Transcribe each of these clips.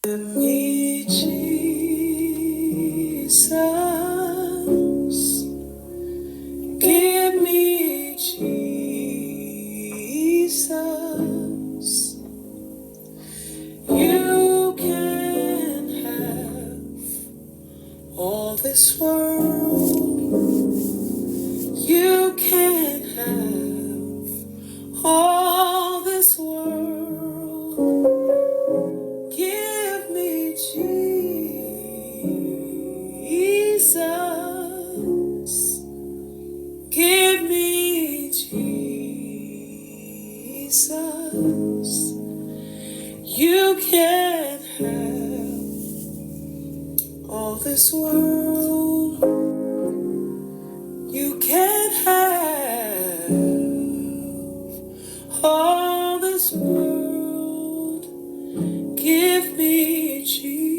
Give me Jesus. Give me Jesus. You can have all this world. You can have all this world. Give me Jesus. Give me Jesus. You can have all this world. You can have all this world. Give me Jesus.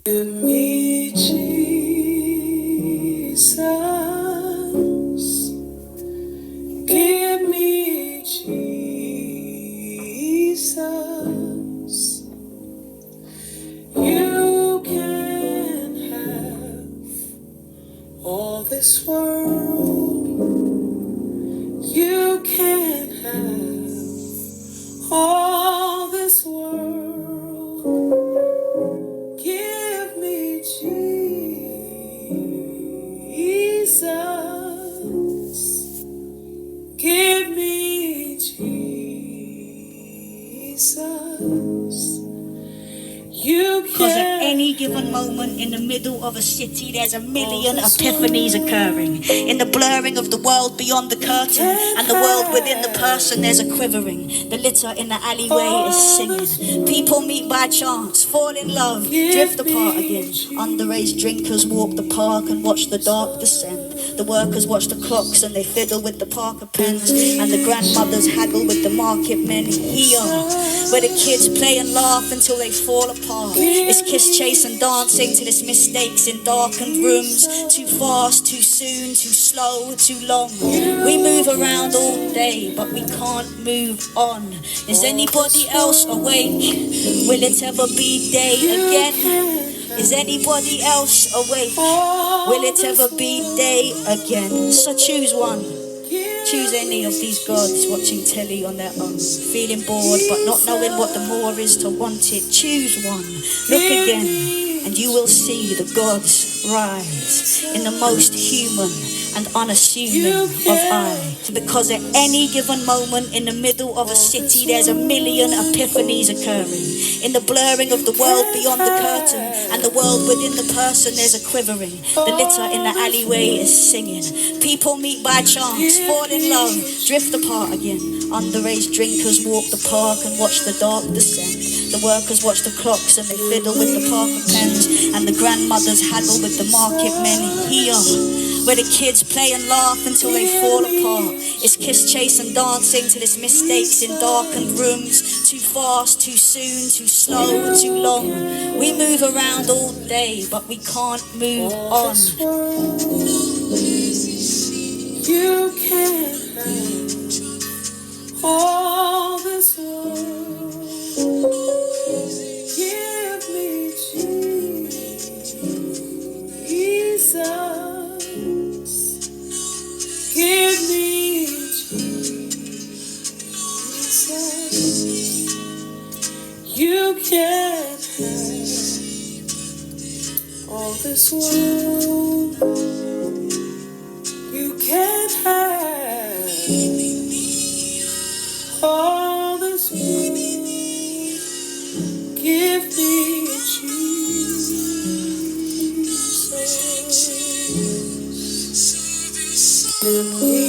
Give me Jesus. Give me Jesus. You can have all this world. You can have all this world. Give me Jesus. Give me Jesus. You can. Because at any given moment in the middle of a city, there's a million epiphanies occurring. In the blurring of the world beyond the curtain and the world within the person, there's a quivering. The litter in the alleyway is singing. People meet by chance, fall in love, drift apart again. Underage drinkers walk the park and watch the dark descend. The workers watch the clocks and they fiddle with the Parker pens. And the grandmothers haggle with the market men here, where the kids play and laugh until they fall apart. It's kiss, chase and dancing till it's mistakes in darkened rooms. Too fast, too soon, too slow, too long. We move around all day, but we can't move on. Is anybody else awake? Will it ever be day again? Is anybody else awake? Will it ever be day again? So choose one. Choose any of these gods watching telly on their own, feeling bored but not knowing what the more is to want it. Choose one. Look again and you will see the gods rise in the most human and unassuming of eyes. Because at any given moment in the middle of a city, there's a million epiphanies occurring. In the blurring of the world beyond the curtain and the world within the person, there's a quivering. The litter in the alleyway is singing. People meet by chance, fall in love, drift apart again. Underage drinkers walk the park and watch the dark descend. The workers watch the clocks and they fiddle with the Parker pens. And the grandmothers haggle with the market men here, where the kids play and laugh until they fall apart. It's kiss, chase and dancing till it's mistakes in darkened rooms. Too fast, too soon, too slow, too long. We move around all day, but we can't move on. You can't have all this world. Give me Jesus. Give me Jesus. You can't have all this world. You can't have all this world. Give me Jesus. Give me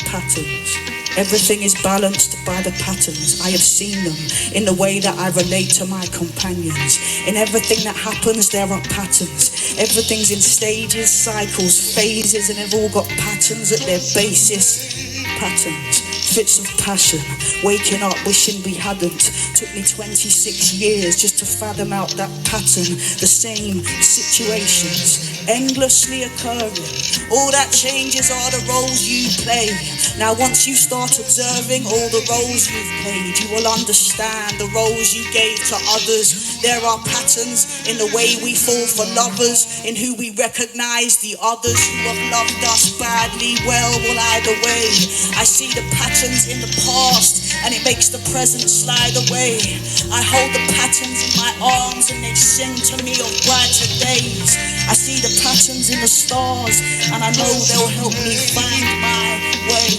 Patterns. Everything is balanced by the patterns. I have seen them in the way that I relate to my companions. In everything that happens, there are patterns. Everything's in stages, cycles, phases, and they've all got patterns at their basis. Patterns. Fits of passion. Waking up, wishing we hadn't. Took me 26 years just to fathom out that pattern. The same situations. Endlessly occurring. All that changes are the roles you play. Now once you start observing all the roles you've played, you will understand the roles you gave to others. There are patterns in the way we fall for lovers, in who we recognize the others who have loved us badly. Well, either way, I see the patterns in the past and it makes the present slide away. I hold the patterns in my arms and they sing to me of brighter days. I see the patterns in the stars and I know they'll help me find my way.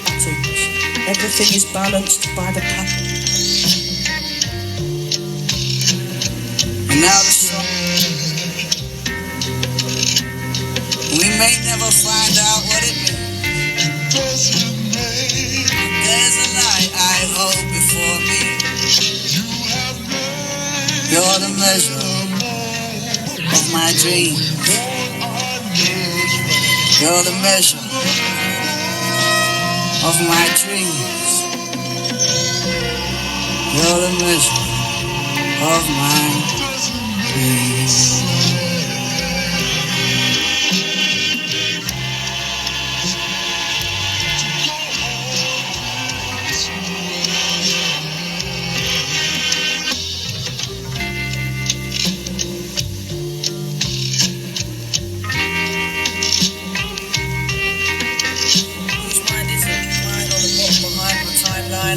Patterns. Everything is balanced by the pattern. And now the song. We may never find out what it means. There's a light I hold before me. You're the measure of my dreams. You're the measure of my dreams. You're the measure of my dreams.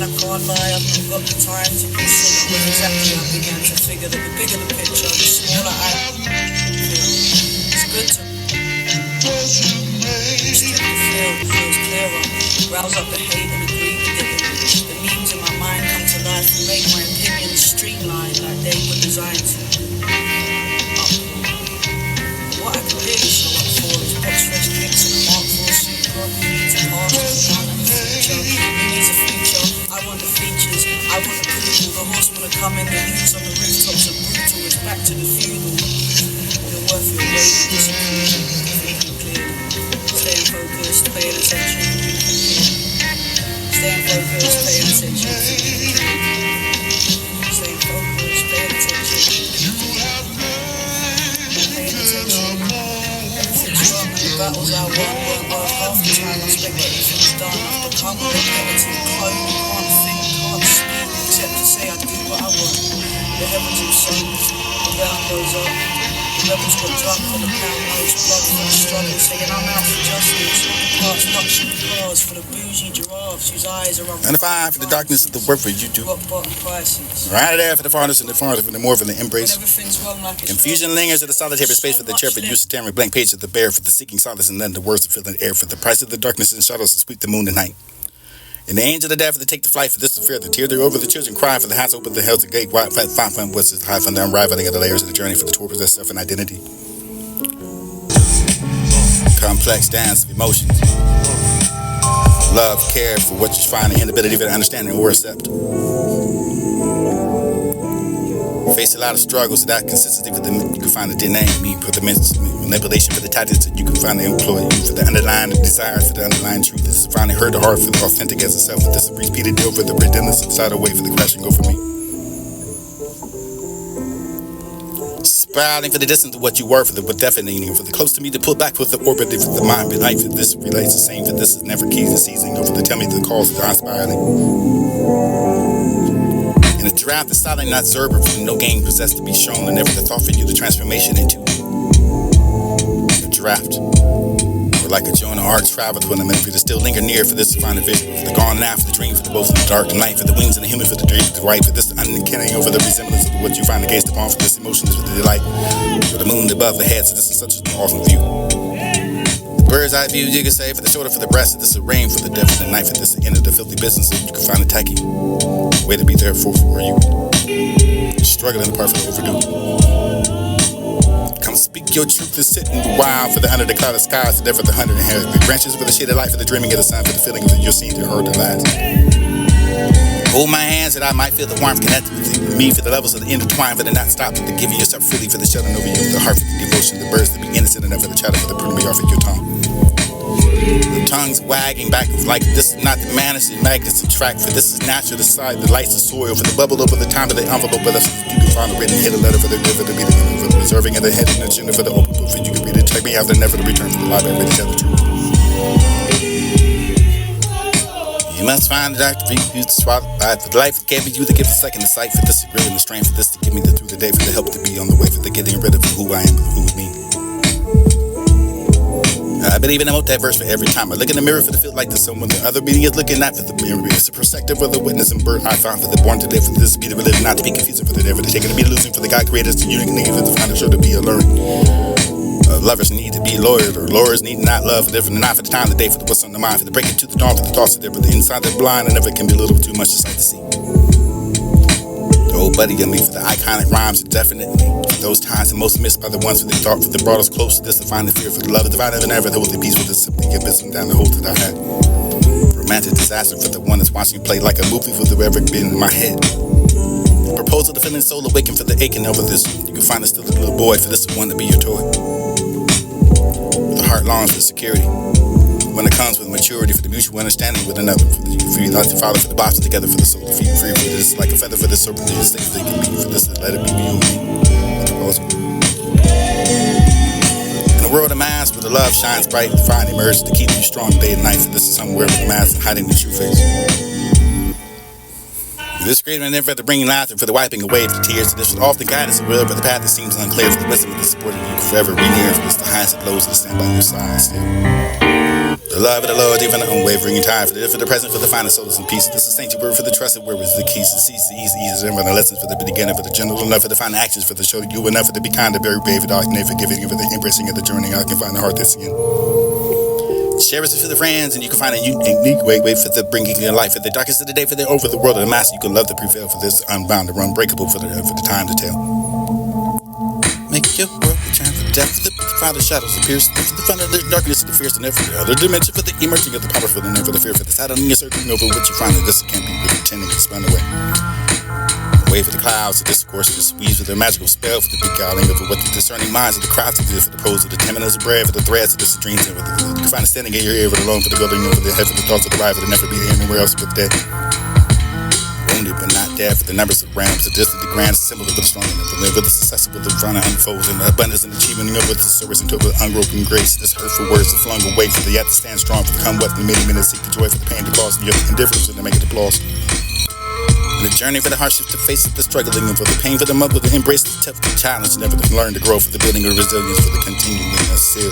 I can't lie, I've not got the time to consider when exactly I began to figure that the bigger the picture, the smaller I feel. It's good to strip the field, feels clearer, rouse up the hate and agree with it. The memes in my mind come to life and make my opinions streamlined like they were designed to. What I can really show up for is box fresh kicks and a Mark 4 Supra. Who needs a past, a front and a future? Who needs a future? I want the features, I want the approval. The horsemen are coming, the youths on the rooftops are brutal. It's back to the feudal. You're worth your weight in disapproval. Thinking clearly, staying focused, paying attention. Staying focused, paying attention. Staying focused, paying attention. Paying attention. Everything's wrong and the battles I won weren't worth half the time I spent getting things done. I've become a repetitive clone. Can't think, can't speak, except to say I do what I want. The heavens will sun, the ground goes up. The rebels got drunk on the pound notes, blood for the struggle, saying I'm out for justice. Parts luxury cars for the bougie giraffes whose eyes are on. And the fire for the darkness of the work for you do. Rock bottom prices. Right there for the farthest and the farthest for the more for the embrace. Everything's wrong like it's Confusion lingers at the solitary space for the chair for the use of tamarind blank page of the bear for the seeking solace and then the words of filling air for the price of the darkness and shadows to sweep the moon and night. And the angel of death for the take the flight for this affair, the tear there over the children cry for the house open the hell's the gate wide flat five what's the high from the unraveling of the layers of the journey for the tour possess self and identity. Complex dance of emotions. Love, care for what you find, the inability to understanding or accept. Face a lot of struggles without consistency for them. You can find the DNA in me for the manipulation for the tactics that you can find the employee for the underlying desires for the underlying truth. This is finally heard the heart for the authentic as itself. But this is repeated deal for the relentless inside away for the crash and go for me. Spiraling for the distance of what you were for the but deafening for the close to me to pull back with the orbit for the mind but life for this relates the same for this is never keys and seasoning over the tell me the cause of the spiraling. And a giraffe, the silent not observer, for no game possessed to be shown, and never the thought for you the transformation into a giraffe. Or like a Jonah Ark traveled when the memory to still linger near for this to find a vision, for the gone now, for the dream, for the both in the dark and light, for the wings and the human, for the dream, for the right, for this uncanny over the resemblance of what you find the gaze upon, for this emotion is with the delight, for the moon above the head, so this is such an awesome view. The bird's eye view, you can say, for the shoulder, for the breast, this is rain, for the depth of the knife, for this end of the filthy business, so you can find a tacky way to be there for you. Struggling apart from the overdue. Come speak your truth is sitting wild for the under the clouded skies, the depth of the 100 hair, the branches for the shaded light, for the dreaming of the sun, for the feeling of your scene to heard the last. Hold my hands that I might feel the warmth connected with me, for the levels of the intertwined, for the not stop, for the giving yourself freely, for the shedding over you, the heart for the devotion, the birds to be innocent enough for the chatter, for the prudent be off of your tongue. The tongues wagging back like this is not the manners, the magnets and track, for this is natural, the side, the lights, the soil, for the bubble over the time of the envelope, but you can find a written hidden letter for the river to be the winner, for the reserving of the head and the agenda for the open book, for you can read it, check me out, never to return for the library, to tell the truth. You must find the doctor for you to swallow by for the life that gave me you to give a second the sight, for this to grill and the strength, for this to give me the through the day, for the help to be on the way, for the getting rid of who I am, but who is me. I believe in a multiverse for every time I look in the mirror for the feel like there's someone the other being is looking at for the mirror. It's a perspective of the witness and bird I found for the born to live, for this to be the religion, not to be confusing for the devil, to take it to be losing for the God creators, the unique need for the final show to be alluring. Lovers need to be loyal, or lawyers need not love, for different not for the time, the day, for the what's on the mind, for the breaking to the dawn, for the thoughts of there, but the inside the blind, and never can be a little too much to sight to see. The old buddy and me for the iconic rhymes, definitely. For those times the most missed by the ones who they thought for the brought us close to this to find the fear for the love of divine and ever, the holy peace for the simply get bits down the hole that I had. Romantic disaster for the one that's watching play like a movie for the ever been in my head. The proposal to feeling soul awakened for the aching over this. You can find a still little boy for this one to be your toy. The heart longs for security. When it comes with maturity, for the mutual understanding with another, for you not to follow for the boxes together, for the soul to feel free, for this like a feather for the serpent, to safe they can be, for this to let it be you and me. In a world of masks where the love shines bright, the fire emerges to keep you strong day and night, for this is somewhere with the mask hiding the true face. This great and never to bring laughter for the wiping away of the tears. This was often guidance and will, but the path that seems unclear for the wisdom of the supporting you forever be near. For this the highest of lows that stand by your side still. The love of the Lord, even the unwavering time for the present, for the final solace and peace. This is sanctuary for the trusted word is the keys to cease, the easy, and the lessons for the beginning, for the general enough, for the final actions, for the show you enough, for the be kind, the very brave, the dark, and forgiving, for the embracing of the journey. I can find the heart that's again. Cherish it for the friends, and you can find a unique way for the bringing your life, for the darkest of the day, for the over the world of the master. You can love to prevail for this unbound, the unbreakable, for the time to tell. Make your world return for death, for the father shadows appears, for the fun of the darkness, the fierce and every other dimension, for the emerging of the powerful and never the fear, for the saddling and searching over what you find that this can't be pretending to spun away. Wave of the clouds, the discourse, the weaves with their magical spell, for the beguiling of what the discerning minds of the crowds do, for the pros of the timid as a bread, for the threads of the dreams, and you can find a standing in your ear, for the alone, for the building over the head, for the thoughts of the rival, to never be anywhere else but dead. Wounded but not dead, for the numbers of realms, the distant, the grand, symbol of the strong, and for the successful, the front unfolds, and the abundance and achievement of the service into the unbroken grace. This hurtful words are flung away, for the yet to stand strong, for the come what the many minutes seek the joy, for the pain to cause, the indifference to make it applause. And the journey for the hardships to face it, the struggling, and for the pain for the mother to embrace the tough challenge, never to learn to grow, for the building of resilience, for the continuing of seal.